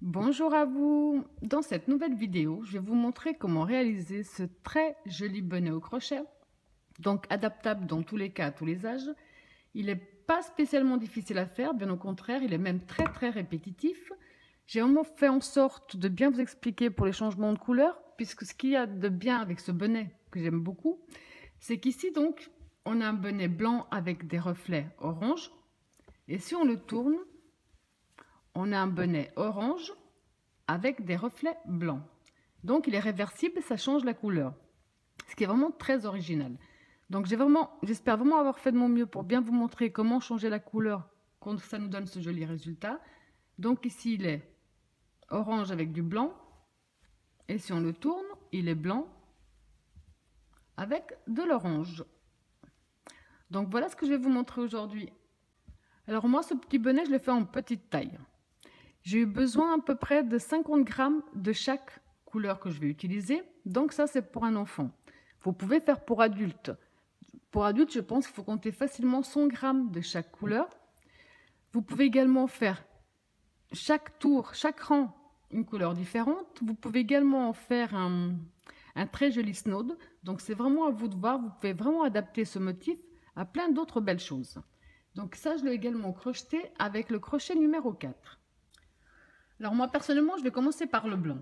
Bonjour à vous! Dans cette nouvelle vidéo, je vais vous montrer comment réaliser ce très joli bonnet au crochet, donc adaptable dans tous les cas, à tous les âges. Il n'est pas spécialement difficile à faire, bien au contraire, il est même très répétitif. J'ai vraiment fait en sorte de bien vous expliquer pour les changements de couleur, puisque ce qu'il y a de bien avec ce bonnet, que j'aime beaucoup, c'est qu'ici donc, on a un bonnet blanc avec des reflets orange, et si on le tourne, on a un bonnet orange avec des reflets blancs. Donc il est réversible, ça change la couleur, ce qui est vraiment très original. Donc j'espère vraiment avoir fait de mon mieux pour bien vous montrer comment changer la couleur quand ça nous donne ce joli résultat. Donc ici il est orange avec du blanc, et si on le tourne, il est blanc avec de l'orange. Donc voilà ce que je vais vous montrer aujourd'hui. Alors moi, ce petit bonnet, je l'ai fait en petite taille. J'ai eu besoin à peu près de 50 grammes de chaque couleur que je vais utiliser. Donc ça, c'est pour un enfant. Vous pouvez faire pour adulte. Pour adulte, je pense qu'il faut compter facilement 100 grammes de chaque couleur. Vous pouvez également faire chaque tour, chaque rang, une couleur différente. Vous pouvez également en faire un très joli snowd. Donc c'est vraiment à vous de voir. Vous pouvez vraiment adapter ce motif à plein d'autres belles choses. Donc ça, je l'ai également crocheté avec le crochet numéro 4. Alors moi personnellement, je vais commencer par le blanc.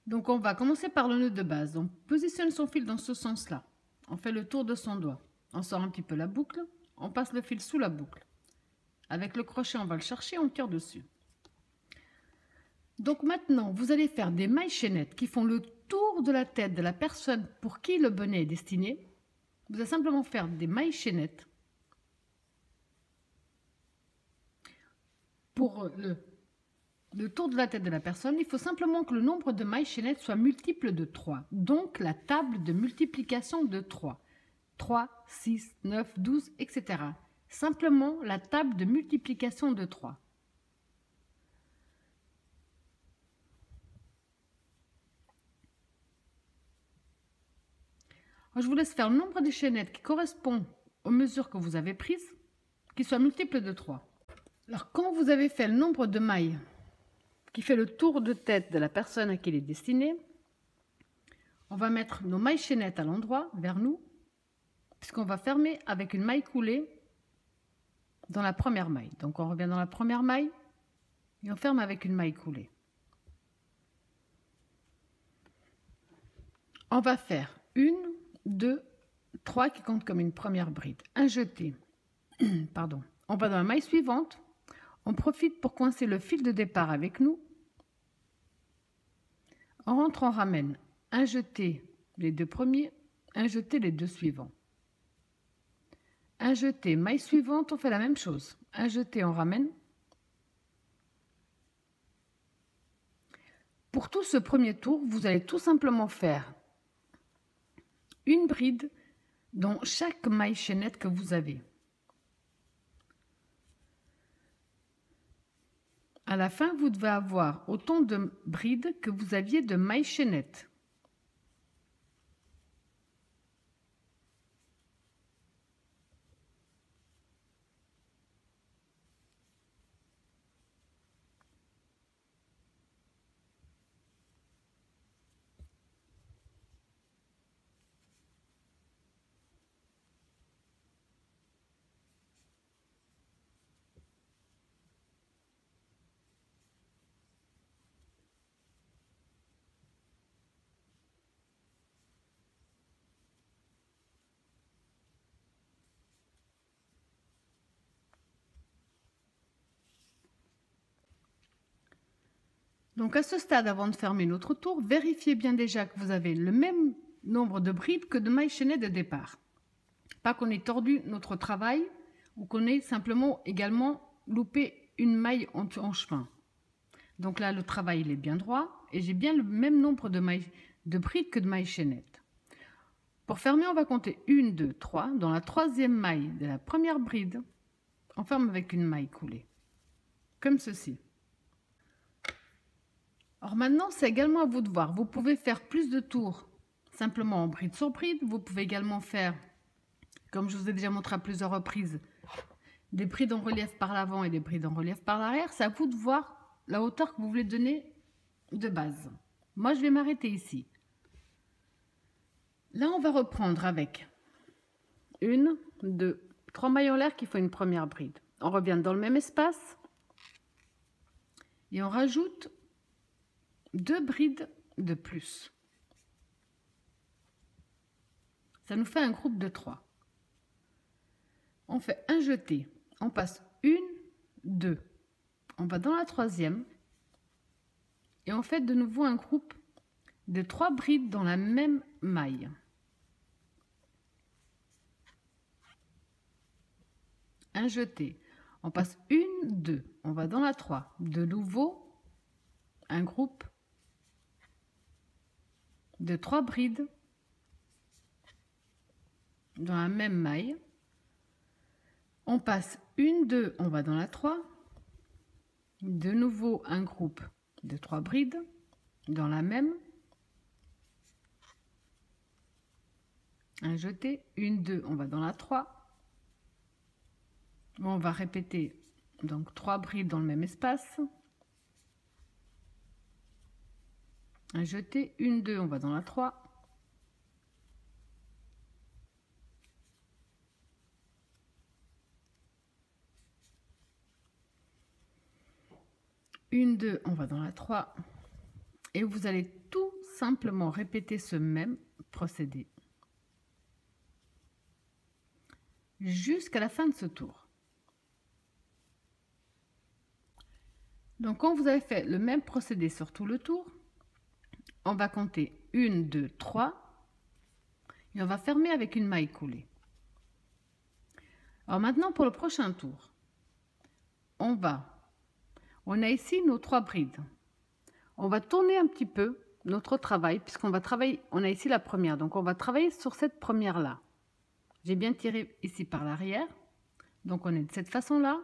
Donc on va commencer par le nœud de base. On positionne son fil dans ce sens-là. On fait le tour de son doigt. On sort un petit peu la boucle. On passe le fil sous la boucle. Avec le crochet, on va le chercher, on tire dessus. Donc maintenant, vous allez faire des mailles chaînettes qui font le tour de la tête de la personne pour qui le bonnet est destiné. Vous allez simplement faire des mailles chaînettes pour le tour de la tête de la personne. Il faut simplement que le nombre de mailles chaînettes soit multiple de 3. Donc la table de multiplication de 3. 3, 6, 9, 12, etc. Simplement la table de multiplication de 3. Alors, je vous laisse faire le nombre de chaînettes qui correspond aux mesures que vous avez prises, qui soit multiple de 3. Alors quand vous avez fait le nombre de mailles qui fait le tour de tête de la personne à qui il est destiné, on va mettre nos mailles chaînettes à l'endroit, vers nous, puisqu'on va fermer avec une maille coulée dans la première maille. Donc on revient dans la première maille et on ferme avec une maille coulée. On va faire 1, 2, 3 qui comptent comme une première bride. Un jeté. Pardon. On va dans la maille suivante. On profite pour coincer le fil de départ avec nous. On rentre, on ramène un jeté les deux premiers, un jeté les deux suivants. Un jeté, maille suivante, on fait la même chose. Un jeté, on ramène. Pour tout ce premier tour, vous allez tout simplement faire une bride dans chaque maille chaînette que vous avez. À la fin, vous devez avoir autant de brides que vous aviez de mailles chaînettes. Donc à ce stade, avant de fermer notre tour, vérifiez bien déjà que vous avez le même nombre de brides que de mailles chaînettes de départ. Pas qu'on ait tordu notre travail ou qu'on ait simplement également loupé une maille en chemin. Donc là, le travail il est bien droit et j'ai bien le même nombre de brides que de mailles chaînettes. Pour fermer, on va compter 1, 2, 3. Dans la troisième maille de la première bride, on ferme avec une maille coulée, comme ceci. Alors maintenant, c'est également à vous de voir. Vous pouvez faire plus de tours simplement en bride sur bride. Vous pouvez également faire, comme je vous ai déjà montré à plusieurs reprises, des brides en relief par l'avant et des brides en relief par l'arrière. C'est à vous de voir la hauteur que vous voulez donner de base. Moi, je vais m'arrêter ici. Là, on va reprendre avec 1, 2, 3 mailles en l'air qui font une première bride. On revient dans le même espace et on rajoute 2 brides de plus. Ça nous fait un groupe de 3. On fait un jeté, on passe 1, 2, on va dans la troisième et on fait de nouveau un groupe de 3 brides dans la même maille. Un jeté, on passe 1, 2, on va dans la 3, de nouveau un groupe de 3 brides dans la même maille. On passe 1, 2, on va dans la 3, de nouveau un groupe de 3 brides dans la même, un jeté, 1, 2, on va dans la 3, on va répéter donc 3 brides dans le même espace, un jeté, 1, 2, on va dans la 3, une, 2, on va dans la 3 et vous allez tout simplement répéter ce même procédé jusqu'à la fin de ce tour. Donc quand vous avez fait le même procédé sur tout le tour, on va compter 1, 2, 3 et on va fermer avec une maille coulée. Alors maintenant pour le prochain tour, on a ici nos 3 brides. On va tourner un petit peu notre travail puisqu'on va travailler, on a ici la première, donc on va travailler sur cette première là. J'ai bien tiré ici par l'arrière, donc on est de cette façon là.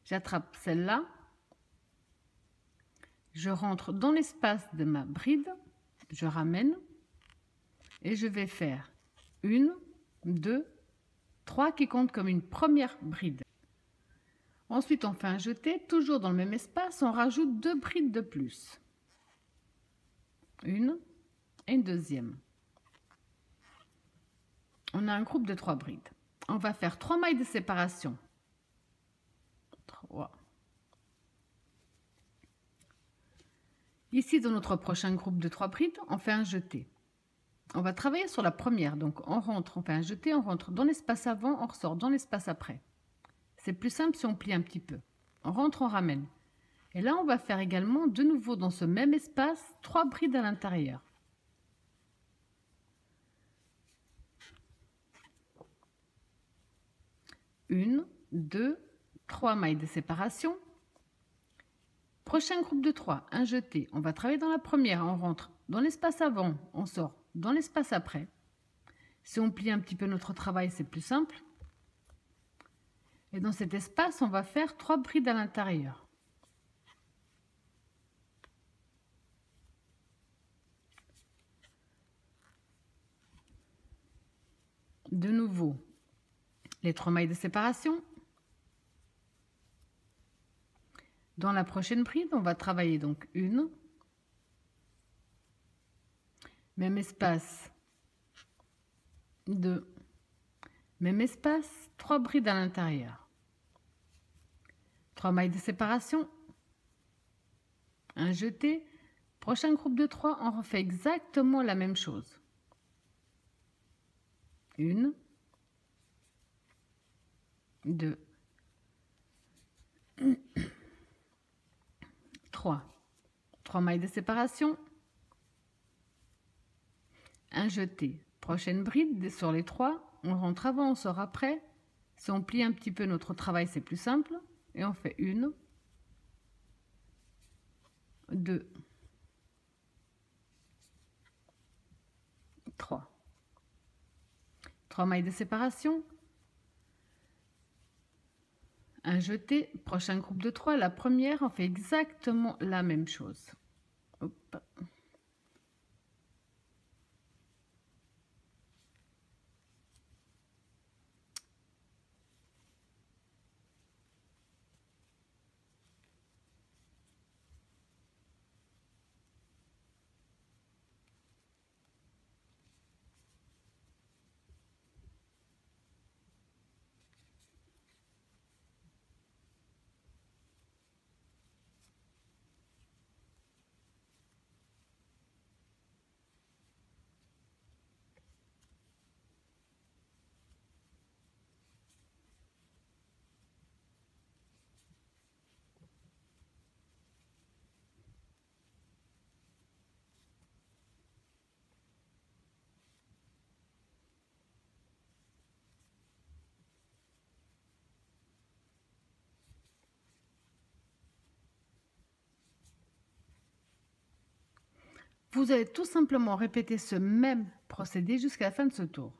J'attrape celle-là, je rentre dans l'espace de ma bride, je ramène et je vais faire 1, 2, 3 qui comptent comme une première bride. Ensuite on fait un jeté, toujours dans le même espace, on rajoute 2 brides de plus. Une et une deuxième. On a un groupe de 3 brides. On va faire 3 mailles de séparation. 3. Ici, dans notre prochain groupe de 3 brides, on fait un jeté. On va travailler sur la première. Donc, on rentre, on fait un jeté, on rentre dans l'espace avant, on ressort dans l'espace après. C'est plus simple si on plie un petit peu. On rentre, on ramène. Et là, on va faire également, de nouveau, dans ce même espace, 3 brides à l'intérieur. Une, 2, 3 mailles de séparation. Prochain groupe de 3, un jeté. On va travailler dans la première, on rentre dans l'espace avant, on sort dans l'espace après. Si on plie un petit peu notre travail, c'est plus simple. Et dans cet espace, on va faire 3 brides à l'intérieur. De nouveau, les 3 mailles de séparation. Dans la prochaine bride, on va travailler donc une, même espace, 2, même espace, 3 brides à l'intérieur. 3 mailles de séparation, un jeté. Prochain groupe de 3, on refait exactement la même chose. Une, 2, 3. 3 mailles de séparation, un jeté. Prochaine bride sur les 3, on rentre avant, on sort après. Si on plie un petit peu notre travail, c'est plus simple. Et on fait 1, 2, 3. 3 mailles de séparation, un jeté. Prochain groupe de 3, la première, on fait exactement la même chose. Hop. Vous allez tout simplement répéter ce même procédé jusqu'à la fin de ce tour.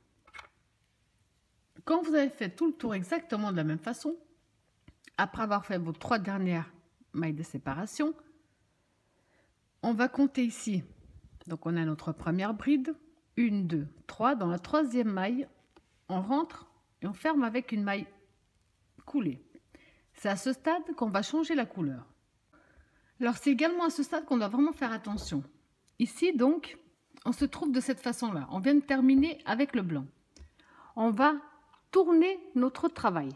Quand vous avez fait tout le tour exactement de la même façon, après avoir fait vos 3 dernières mailles de séparation, on va compter ici. Donc on a notre première bride, 1, 2, 3. Dans la 3e maille, on rentre et on ferme avec une maille coulée. C'est à ce stade qu'on va changer la couleur. Alors c'est également à ce stade qu'on doit vraiment faire attention. Ici donc, on se trouve de cette façon-là. On vient de terminer avec le blanc. On va tourner notre travail.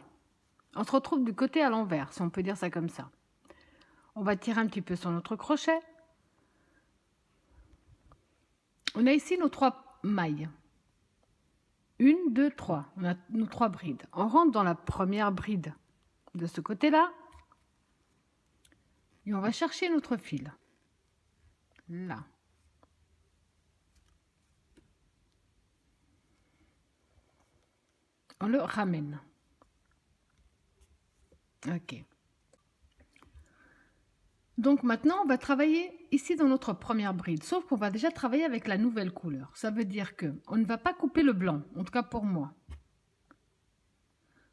On se retrouve du côté à l'envers, si on peut dire ça comme ça. On va tirer un petit peu sur notre crochet. On a ici nos 3 mailles. 1, 2, 3. On a nos 3 brides. On rentre dans la première bride de ce côté-là. Et on va chercher notre fil. Là. On le ramène. Ok. Donc maintenant, on va travailler ici dans notre première bride, sauf qu'on va déjà travailler avec la nouvelle couleur. Ça veut dire qu'on ne va pas couper le blanc, en tout cas pour moi.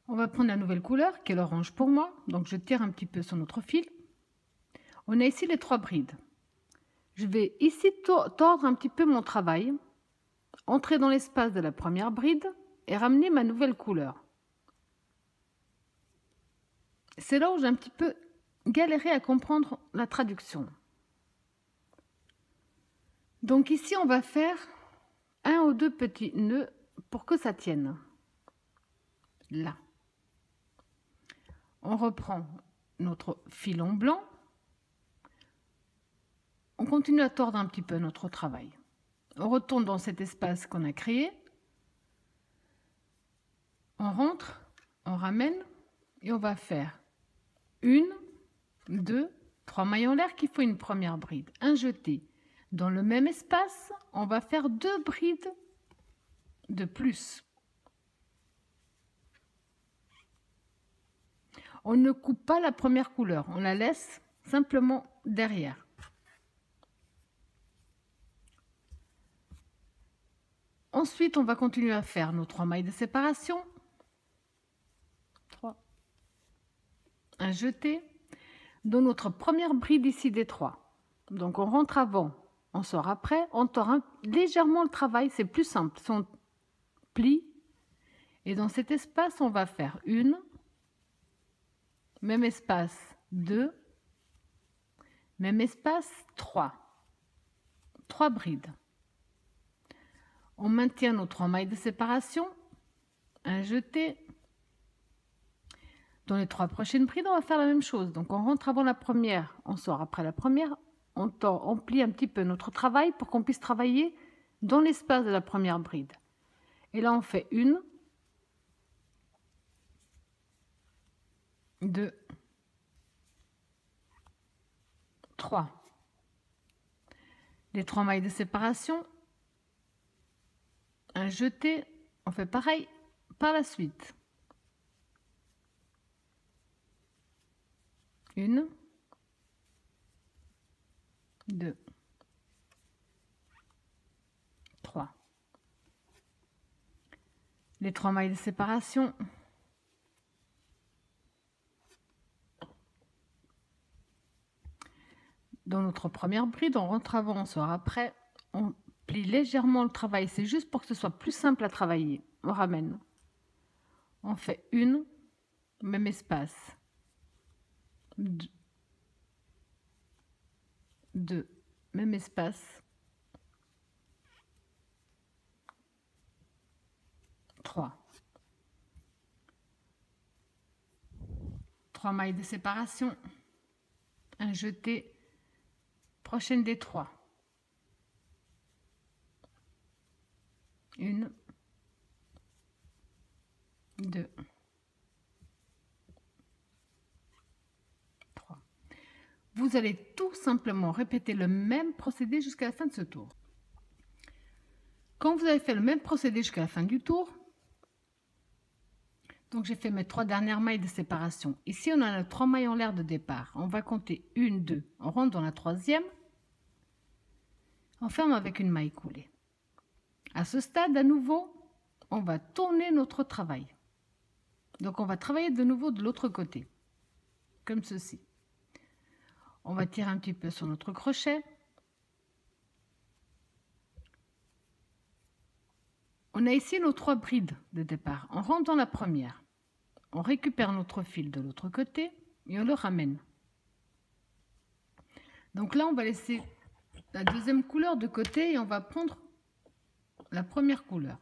On va prendre la nouvelle couleur, qui est l'orange pour moi. Donc je tire un petit peu sur notre fil. On a ici les 3 brides. Je vais ici tordre un petit peu mon travail, entrer dans l'espace de la première bride et ramener ma nouvelle couleur. C'est là où j'ai un petit peu galéré à comprendre la traduction. Donc ici, on va faire 1 ou 2 petits nœuds pour que ça tienne. Là. On reprend notre filon blanc. On continue à tordre un petit peu notre travail. On retourne dans cet espace qu'on a créé. On rentre, on ramène et on va faire 1, 2, 3 mailles en l'air qu'il faut une première bride. Un jeté. Dans le même espace, on va faire 2 brides de plus. On ne coupe pas la première couleur, on la laisse simplement derrière. Ensuite, on va continuer à faire nos 3 mailles de séparation. 3. Un jeté. Dans notre première bride ici des 3. Donc on rentre avant, on sort après, on tord légèrement le travail, c'est plus simple. Si on plie, et dans cet espace, on va faire 1, même espace 2, même espace 3. 3 brides. On maintient nos 3 mailles de séparation, un jeté. Dans les 3 prochaines brides, on va faire la même chose. Donc on rentre avant la première, on sort après la première, on tord, on plie un petit peu notre travail pour qu'on puisse travailler dans l'espace de la première bride. Et là, on fait 1, 2, 3. Les 3 mailles de séparation, un jeté, on fait pareil par la suite. 1, 2, 3. Les 3 mailles de séparation. Dans notre première bride, on rentre avant, on sort après, on plie légèrement le travail, c'est juste pour que ce soit plus simple à travailler. On ramène. On fait 1, même espace. 2, même espace. 3. 3 mailles de séparation. Un jeté. Prochaine des 3. 1, 2, 3. Vous allez tout simplement répéter le même procédé jusqu'à la fin de ce tour. Quand vous avez fait le même procédé jusqu'à la fin du tour, donc j'ai fait mes 3 dernières mailles de séparation. Ici, on a 3 mailles en l'air de départ. On va compter 1, 2. On rentre dans la 3e. On ferme avec une maille coulée. À ce stade, à nouveau, on va tourner notre travail. Donc on va travailler de nouveau de l'autre côté, comme ceci. On va tirer un petit peu sur notre crochet. On a ici nos 3 brides de départ. On rentre dans la première. On récupère notre fil de l'autre côté et on le ramène. Donc là, on va laisser la deuxième couleur de côté et on va prendre la première couleur.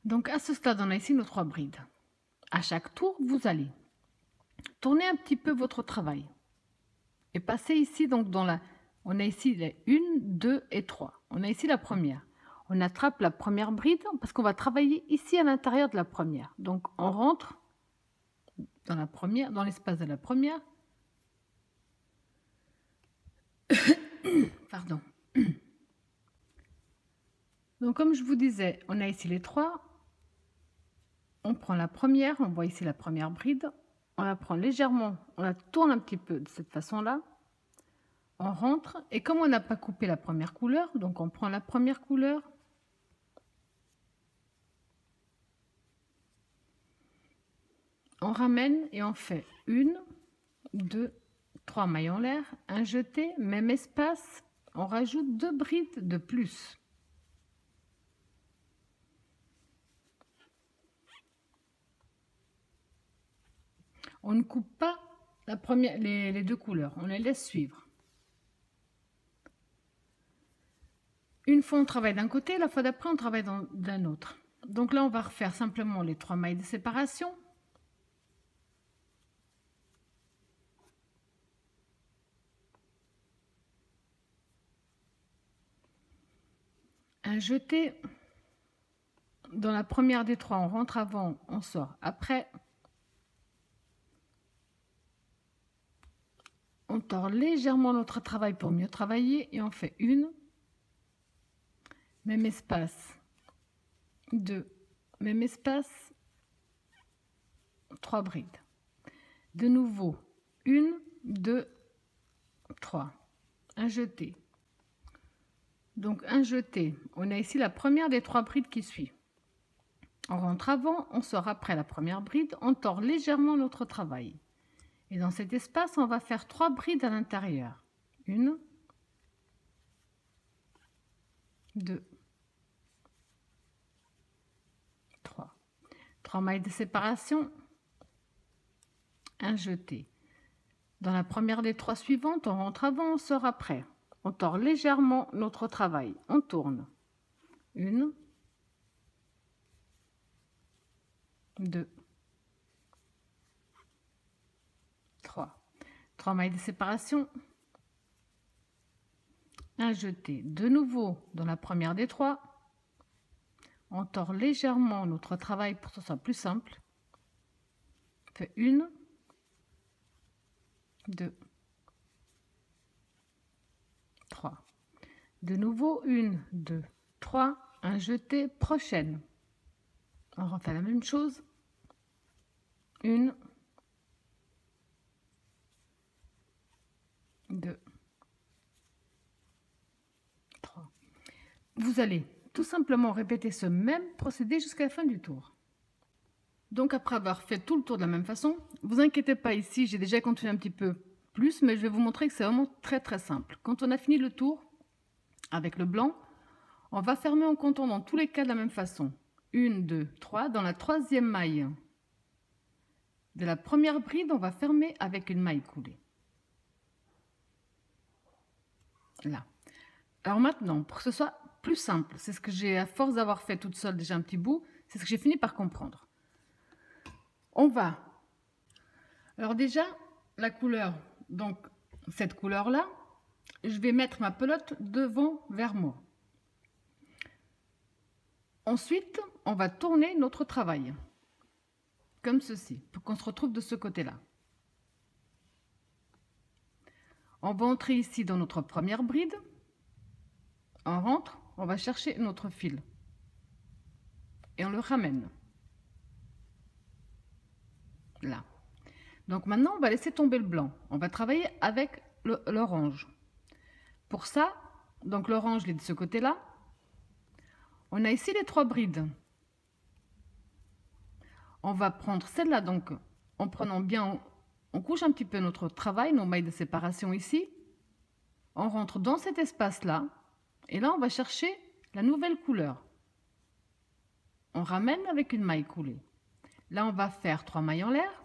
Donc à ce stade, on a ici nos 3 brides. À chaque tour, vous allez tourner un petit peu votre travail et passer ici donc dans la... On a ici les 1, 2 et 3. On a ici la première. On attrape la première bride parce qu'on va travailler ici à l'intérieur de la première. Donc on rentre dans la première, dans l'espace de la première. Pardon. Donc comme je vous disais, on a ici les 3. On prend la première, on voit ici la première bride. On la prend légèrement, on la tourne un petit peu de cette façon-là. On rentre et comme on n'a pas coupé la première couleur, donc on prend la première couleur. On ramène et on fait 1, 2, 3 mailles en l'air, un jeté, même espace, on rajoute 2 brides de plus. On ne coupe pas la première, les 2 couleurs, on les laisse suivre. Une fois on travaille d'un côté, la fois d'après on travaille d'un autre. Donc là on va refaire simplement les 3 mailles de séparation. Un jeté. Dans la première des 3, on rentre avant, on sort après. On tord légèrement notre travail pour mieux travailler et on fait 1, même espace, 2, même espace, 3 brides. De nouveau, 1, 2, 3, un jeté. Donc un jeté, on a ici la première des 3 brides qui suit. On rentre avant, on sort après la première bride, on tord légèrement notre travail. Et dans cet espace, on va faire 3 brides à l'intérieur. 1, 2, 3. 3 mailles de séparation, un jeté. Dans la première des 3 suivantes, on rentre avant, on sort après. On tord légèrement notre travail. On tourne. 1, 2, 3. 3 mailles de séparation, un jeté. De nouveau, dans la première des 3, on tord légèrement notre travail pour que ce soit plus simple. On fait 1, 2, 3. De nouveau, 1, 2, 3, un jeté, prochaine. On refait la même chose. 1, 2, 3. Vous allez tout simplement répéter ce même procédé jusqu'à la fin du tour. Donc après avoir fait tout le tour de la même façon, vous inquiétez pas ici, j'ai déjà continué un petit peu plus, mais je vais vous montrer que c'est vraiment très simple. Quand on a fini le tour avec le blanc, on va fermer en comptant dans tous les cas de la même façon. 1, 2, 3. Dans la 3e maille de la première bride, on va fermer avec une maille coulée. Là. Alors maintenant, pour que ce soit plus simple, c'est ce que j'ai, à force d'avoir fait toute seule déjà un petit bout, c'est ce que j'ai fini par comprendre. On va... Alors déjà, la couleur, donc cette couleur-là, je vais mettre ma pelote devant vers moi. Ensuite, on va tourner notre travail, comme ceci, pour qu'on se retrouve de ce côté-là. On va entrer ici dans notre première bride. On rentre, on va chercher notre fil. Et on le ramène. là. Donc maintenant, on va laisser tomber le blanc. On va travailler avec l'orange. Pour ça, donc l'orange, il est de ce côté-là. On a ici les 3 brides. On va prendre celle-là, donc en prenant bien, on couche un petit peu notre travail, nos mailles de séparation ici. On rentre dans cet espace-là. Et là, on va chercher la nouvelle couleur. On ramène avec une maille coulée. Là, on va faire 3 mailles en l'air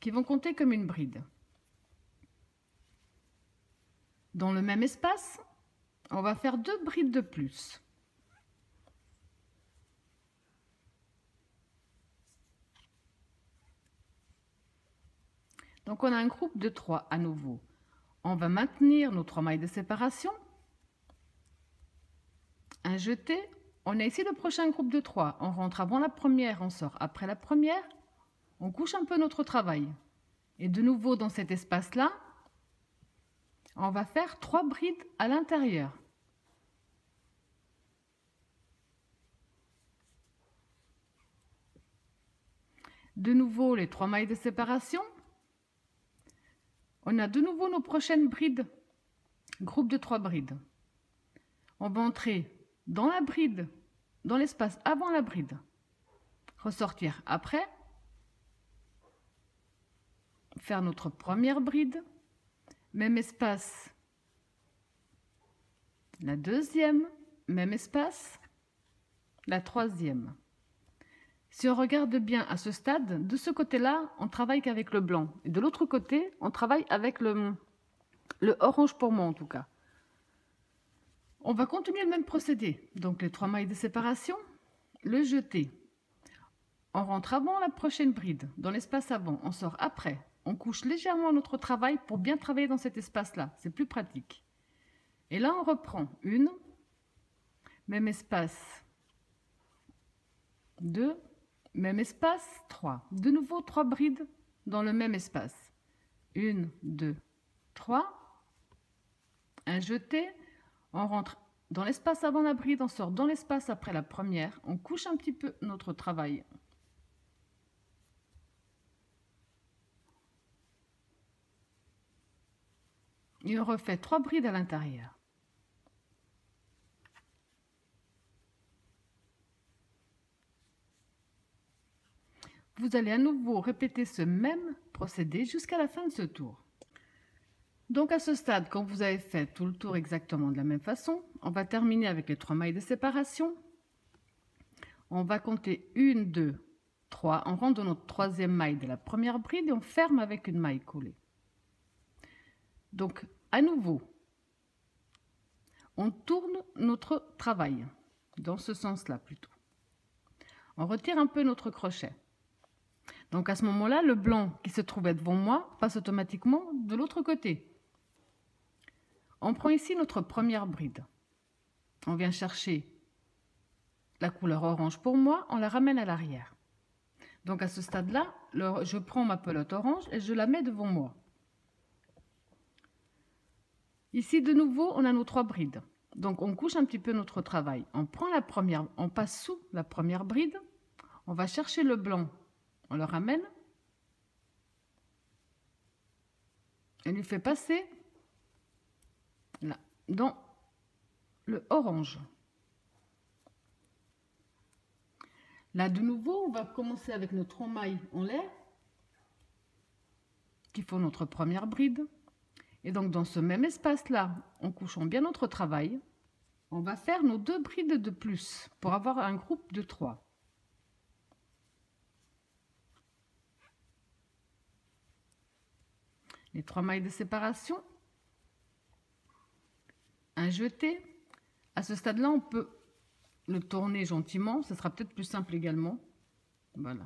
qui vont compter comme une bride. Dans le même espace, on va faire 2 brides de plus. Donc on a un groupe de 3 à nouveau. On va maintenir nos 3 mailles de séparation. Un jeté. On a ici le prochain groupe de 3. On rentre avant la première, on sort après la première. On couche un peu notre travail. Et de nouveau dans cet espace-là, on va faire 3 brides à l'intérieur. De nouveau les 3 mailles de séparation. On a de nouveau nos prochaines brides, groupe de 3 brides. On va entrer dans la bride, dans l'espace avant la bride, ressortir après, faire notre première bride, même espace, la deuxième, même espace, la troisième. Si on regarde bien à ce stade, de ce côté-là, on travaille qu'avec le blanc. Et de l'autre côté, on travaille avec le orange pour moi en tout cas. On va continuer le même procédé. Donc les 3 mailles de séparation, le jeté. On rentre avant la prochaine bride, dans l'espace avant, on sort après. On couche légèrement notre travail pour bien travailler dans cet espace-là. C'est plus pratique. Et là, on reprend une, même espace, 2, même espace, 3. De nouveau, 3 brides dans le même espace. 1, 2, 3. Un jeté. On rentre dans l'espace avant la bride, on sort dans l'espace après la première. On couche un petit peu notre travail. Et on refait 3 brides à l'intérieur. Vous allez à nouveau répéter ce même procédé jusqu'à la fin de ce tour. Donc à ce stade, quand vous avez fait tout le tour exactement de la même façon, on va terminer avec les 3 mailles de séparation. On va compter 1, 2, 3. On rentre dans notre 3e maille de la première bride et on ferme avec une maille collée. Donc à nouveau, on tourne notre travail, dans ce sens-là plutôt. On retire un peu notre crochet. Donc à ce moment-là, le blanc qui se trouvait devant moi passe automatiquement de l'autre côté. On prend ici notre première bride. On vient chercher la couleur orange pour moi, on la ramène à l'arrière. Donc à ce stade-là, je prends ma pelote orange et je la mets devant moi. Ici, de nouveau, on a nos 3 brides. Donc on couche un petit peu notre travail. On prend la première, on passe sous la première bride. On va chercher le blanc. On le ramène. Et lui fait passer là, dans le orange. Là, de nouveau, on va commencer avec nos 3 mailles en l'air qui font notre première bride. Et donc, dans ce même espace-là, en couchant bien notre travail, on va faire nos 2 brides de plus pour avoir un groupe de 3. Les 3 mailles de séparation, un jeté. À ce stade-là, on peut le tourner gentiment, ce sera peut-être plus simple également. Voilà.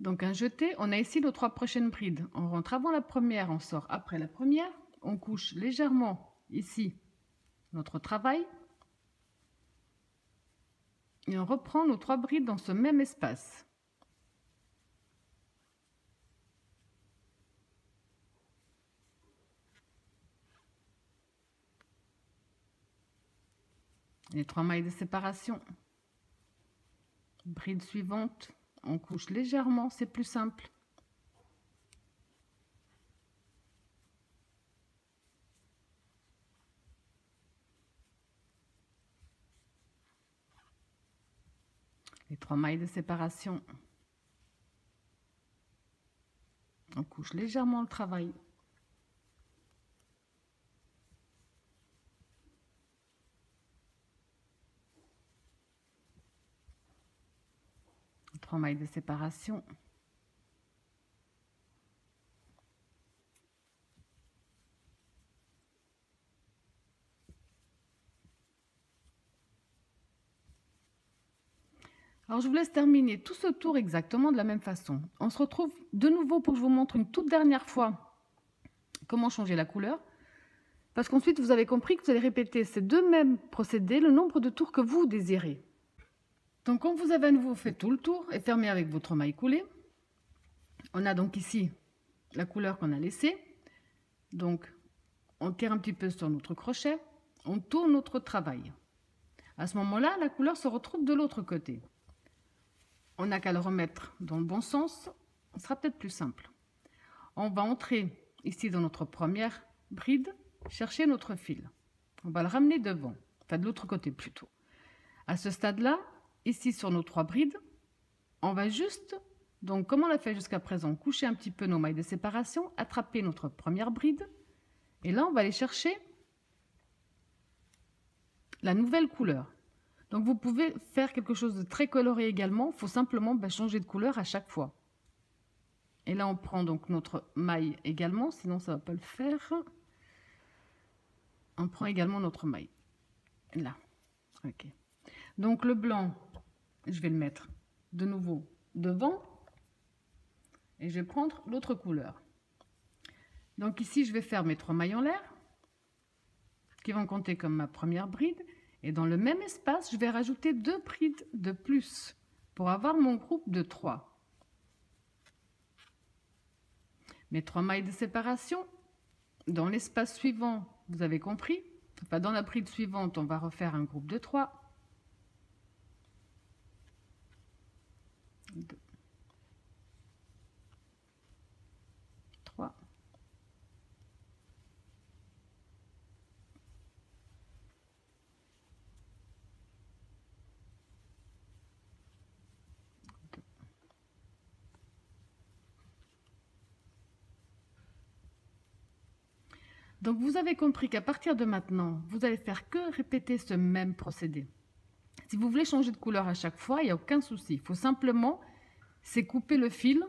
Donc un jeté, on a ici nos 3 prochaines brides. On rentre avant la première, on sort après la première. On couche légèrement ici notre travail. Et on reprend nos 3 brides dans ce même espace. Les 3 mailles de séparation. Bride suivante, on couche légèrement, c'est plus simple. Les 3 mailles de séparation. On couche légèrement le travail. Les 3 mailles de séparation. Alors, je vous laisse terminer tout ce tour exactement de la même façon. On se retrouve de nouveau pour que je vous montre une toute dernière fois comment changer la couleur. Parce qu'ensuite, vous avez compris que vous allez répéter ces deux mêmes procédés le nombre de tours que vous désirez. Donc, quand vous avez à nouveau fait tout le tour et fermé avec votre maille coulée, on a donc ici la couleur qu'on a laissée. Donc, on tire un petit peu sur notre crochet, on tourne notre travail. À ce moment-là, la couleur se retrouve de l'autre côté. On n'a qu'à le remettre dans le bon sens, ce sera peut-être plus simple. On va entrer ici dans notre première bride, chercher notre fil. On va le ramener devant, enfin de l'autre côté plutôt. À ce stade-là, ici sur nos 3 brides, on va juste, donc comme on l'a fait jusqu'à présent, coucher un petit peu nos mailles de séparation, attraper notre première bride, et là on va aller chercher la nouvelle couleur. Donc vous pouvez faire quelque chose de très coloré également, il faut simplement changer de couleur à chaque fois. Et là on prend donc notre maille également, sinon ça ne va pas le faire. On prend également notre maille, là. Ok. Donc le blanc, je vais le mettre de nouveau devant. Et je vais prendre l'autre couleur. Donc ici je vais faire mes 3 mailles en l'air, qui vont compter comme ma première bride. Et dans le même espace, je vais rajouter 2 brides de plus pour avoir mon groupe de 3. Mes 3 mailles de séparation. Dans l'espace suivant, vous avez compris, enfin dans la bride suivante, on va refaire un groupe de 3. 2, 3. Donc vous avez compris qu'à partir de maintenant, vous allez faire que répéter ce même procédé. Si vous voulez changer de couleur à chaque fois, il n'y a aucun souci. Il faut simplement couper le fil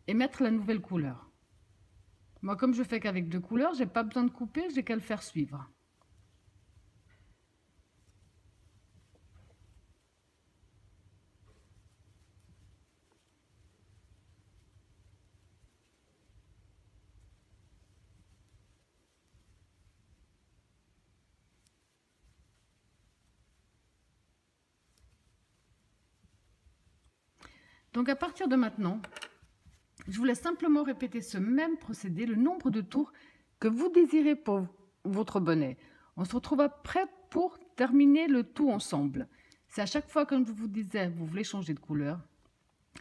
et mettre la nouvelle couleur. Moi, comme je fais qu'avec 2 couleurs, je n'ai pas besoin de couper, j'ai qu'à le faire suivre. Donc à partir de maintenant, je vous laisse simplement répéter ce même procédé, le nombre de tours que vous désirez pour votre bonnet. On se retrouve après pour terminer le tout ensemble. C'est à chaque fois, comme je vous disais, vous voulez changer de couleur.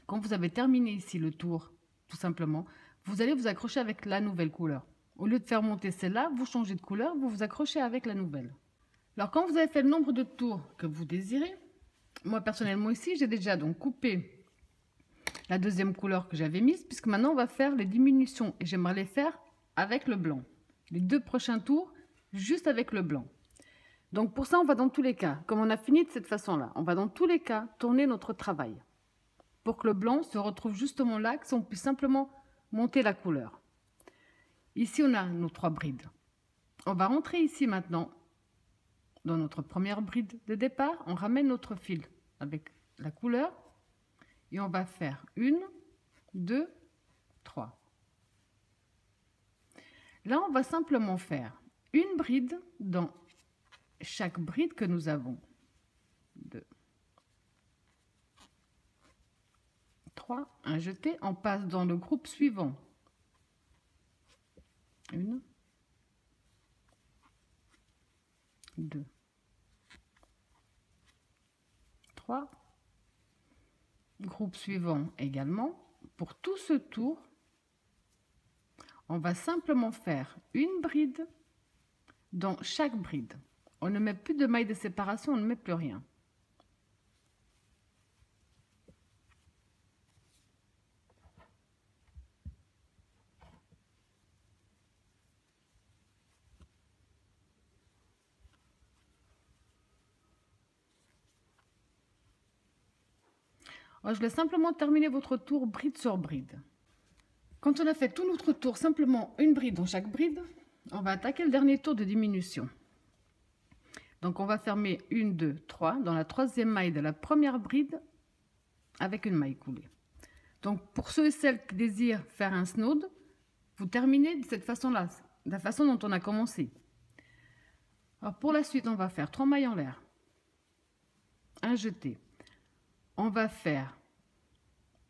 Quand vous avez terminé ici le tour, tout simplement, vous allez vous accrocher avec la nouvelle couleur. Au lieu de faire monter celle-là, vous changez de couleur, vous vous accrochez avec la nouvelle. Alors quand vous avez fait le nombre de tours que vous désirez, moi personnellement ici, j'ai déjà donc coupé la deuxième couleur que j'avais mise, puisque maintenant on va faire les diminutions et j'aimerais les faire avec le blanc. Les 2 prochains tours, juste avec le blanc. Donc pour ça, on va dans tous les cas, comme on a fini de cette façon-là, on va dans tous les cas tourner notre travail pour que le blanc se retrouve justement là, que on puisse simplement monter la couleur. Ici, on a nos 3 brides. On va rentrer ici maintenant dans notre première bride de départ, on ramène notre fil avec la couleur. Et on va faire 1, 2, 3. Là, on va simplement faire une bride dans chaque bride que nous avons. 2, 3, un jeté. On passe dans le groupe suivant. 1, 2, 3. Groupe suivant également. Pour tout ce tour, on va simplement faire une bride dans chaque bride. On ne met plus de mailles de séparation, on ne met plus rien. Alors, je laisse simplement terminer votre tour bride sur bride. Quand on a fait tout notre tour, simplement une bride dans chaque bride, on va attaquer le dernier tour de diminution. Donc on va fermer 1, 2, 3 dans la troisième maille de la première bride avec une maille coulée. Donc pour ceux et celles qui désirent faire un snood, vous terminez de cette façon-là, de la façon dont on a commencé. Alors pour la suite, on va faire 3 mailles en l'air, un jeté. On va faire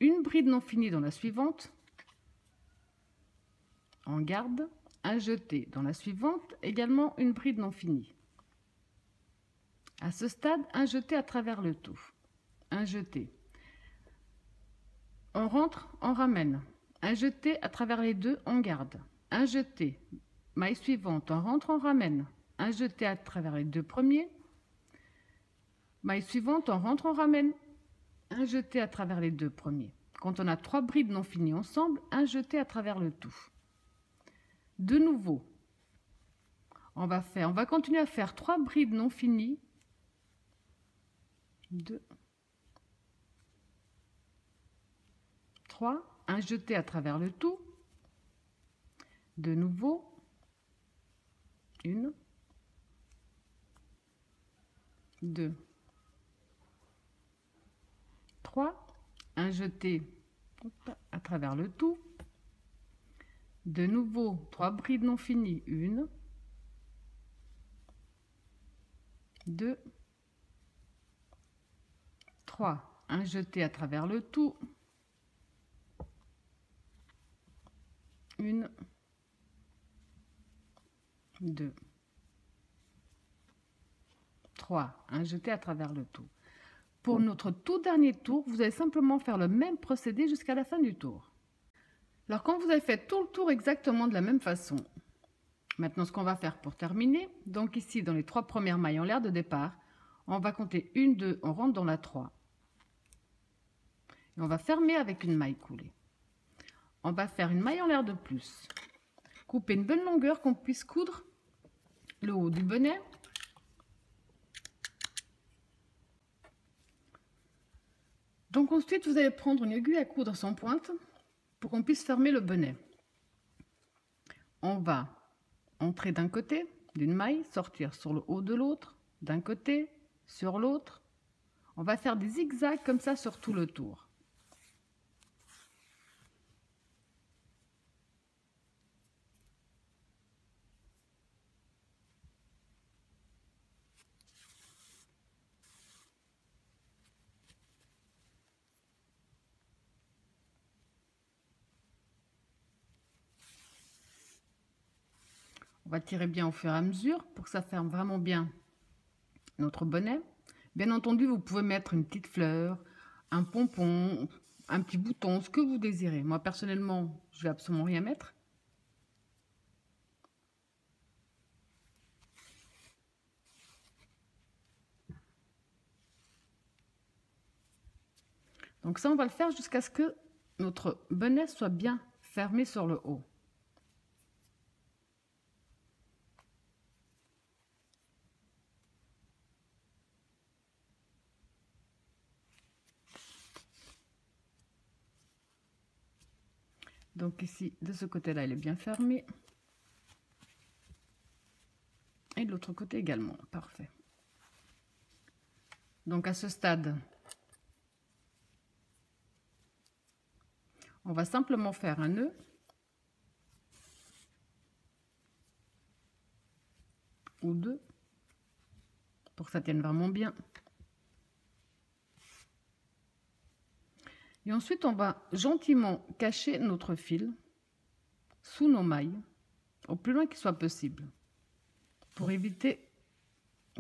une bride non finie dans la suivante, on garde, un jeté dans la suivante, également une bride non finie. À ce stade, un jeté à travers le tout, un jeté. On rentre, on ramène, un jeté à travers les deux, on garde, un jeté. Maille suivante, on rentre, on ramène, un jeté à travers les deux premiers. Maille suivante, on rentre, on ramène, un jeté à travers les deux premiers. Quand on a 3 brides non finies ensemble, un jeté à travers le tout. De nouveau, on va continuer à faire 3 brides non finies. 2, 3, un jeté à travers le tout. De nouveau, 1, 2, 3, un jeté à travers le tout. De nouveau, 3 brides non finies, 1, 2, 3, un jeté à travers le tout, 1, 2, 3, un jeté à travers le tout. Pour notre tout dernier tour, vous allez simplement faire le même procédé jusqu'à la fin du tour. Alors quand vous avez fait tout le tour exactement de la même façon, maintenant ce qu'on va faire pour terminer, donc ici dans les 3 premières mailles en l'air de départ, on va compter 1, 2, on rentre dans la 3. Et on va fermer avec une maille coulée. On va faire une maille en l'air de plus. Couper une bonne longueur qu'on puisse coudre le haut du bonnet. Donc ensuite, vous allez prendre une aiguille à coudre sans pointe pour qu'on puisse fermer le bonnet. On va entrer d'un côté d'une maille, sortir sur le haut de l'autre, d'un côté, sur l'autre. On va faire des zigzags comme ça sur tout le tour. On va tirer bien au fur et à mesure pour que ça ferme vraiment bien notre bonnet. Bien entendu, vous pouvez mettre une petite fleur, un pompon, un petit bouton, ce que vous désirez. Moi, personnellement, je vais absolument rien mettre. Donc ça, on va le faire jusqu'à ce que notre bonnet soit bien fermé sur le haut. Donc ici, de ce côté-là, il est bien fermé. Et de l'autre côté également. Parfait. Donc à ce stade, on va simplement faire un nœud. Ou 2. Pour que ça tienne vraiment bien. Et ensuite, on va gentiment cacher notre fil sous nos mailles, au plus loin qu'il soit possible, pour éviter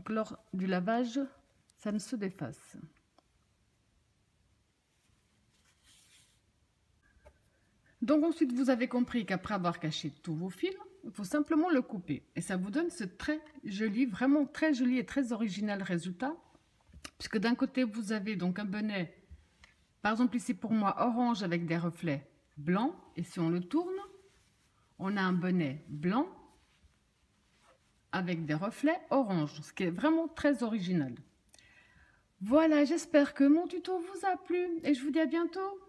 que lors du lavage, ça ne se défasse. Donc ensuite, vous avez compris qu'après avoir caché tous vos fils, il faut simplement le couper. Et ça vous donne ce très joli, vraiment très joli et très original résultat. Puisque d'un côté, vous avez donc un bonnet, par exemple ici pour moi, orange avec des reflets blancs. Et si on le tourne, on a un bonnet blanc avec des reflets orange, ce qui est vraiment très original. Voilà, j'espère que mon tuto vous a plu et je vous dis à bientôt.